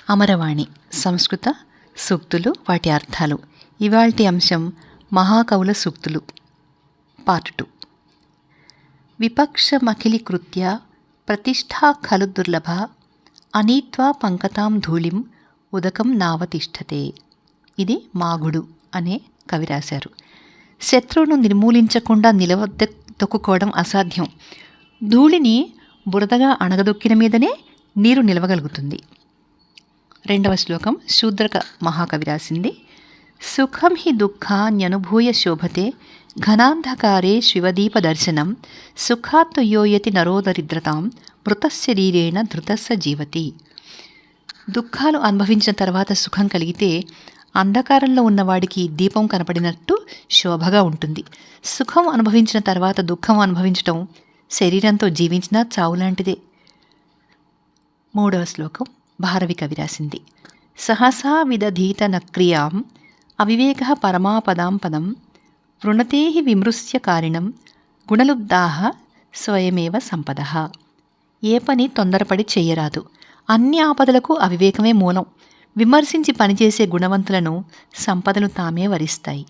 అమరవాణి సంస్కృత సూక్తులు వాటి అర్థాలు. ఇవాల్టి అంశం మహాకవుల సూక్తులు పార్ట్ 2. విపక్షమఖిలీకృత్య ప్రతిష్ఠా ఖలు దుర్లభ అనీత్వా పంకతాం ధూళిం ఉదకం నావతిష్ఠతే. ఇది మాగుడు అనే కవి రాశారు. శత్రువును నిర్మూలించకుండా తొక్కుకోవడం అసాధ్యం. ధూళిని బురదగా అణగదొక్కిన మీదనే నీరు నిలవగలుగుతుంది. 2వ శ్లోకం శూద్రక మహాకవి రాసింది. సుఖం హి దుఃఖాన్యనుభూయ శోభతే ఘనాంధకారే శివదీప దర్శనం సుఖాత్తు యోయతి నరోదరిద్రతాం మృతశరీరేణ ధృతస్స జీవతి. దుఃఖాలు అనుభవించిన తర్వాత సుఖం కలిగితే అంధకారంలో ఉన్నవాడికి దీపం కనపడినట్టు శోభగా ఉంటుంది. సుఖం అనుభవించిన తర్వాత దుఃఖం అనుభవించటం శరీరంతో జీవించినా చావులాంటిదే. 3వ శ్లోకం భారవి కవి రాసింది. సహసా విదధీత నక్రియాం అవివేక పరమాపదాం పదం వృణతే విమృశ్య కారిణం గుణలుబ్ధాః స్వయమేవ సంపద. ఏ పని తొందరపడి చెయ్యరాదు. అన్ని ఆపదలకు అవివేకమే మూలం. విమర్శించి పనిచేసే గుణవంతులను సంపదలు తామే వరిస్తాయి.